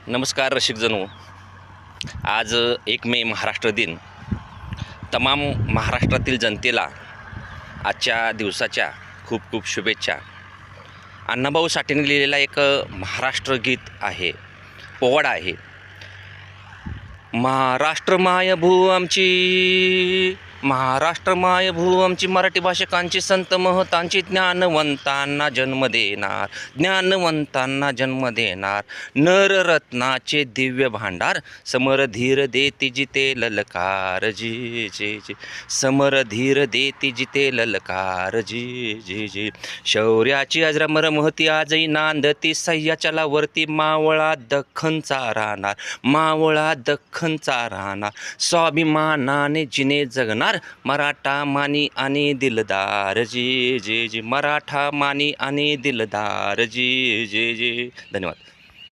नमस्कार रसिकजनों, आज 1 मे महाराष्ट्र दिन. तमाम महाराष्ट्रातील जनतेला आजच्या दिवसाच्या खूप खूप शुभेच्छा. अण्णाभाऊ साठेंनी लिहिलेला एक महाराष्ट्र गीत आहे, पोवाडा आहे. महाराष्ट्र मायभू आमची, महाराष्ट्र मायभू आमची, मराठी भाषकांची संत महतांची, ज्ञानवंतांना जन्म देणार, ज्ञानवंतांना जन्म देणार, नररत्नाचे दिव्य भांडार, समर धीर देती जिते ललकार जी जी जी, समर धीर देती जिते ललकार जी जी जी. शौर्याची अजरामर महती आजही नांदती, सह्याच्या लावरती मावळा दख्खनचा राहणार, मावळा दख्खनचा राहणार, स्वाभिमानाने जिने जगणार, मराठा मानी आणि दिलदार जी जी जी, मराठा मानी आणि दिलदार जी जी जी. धन्यवाद.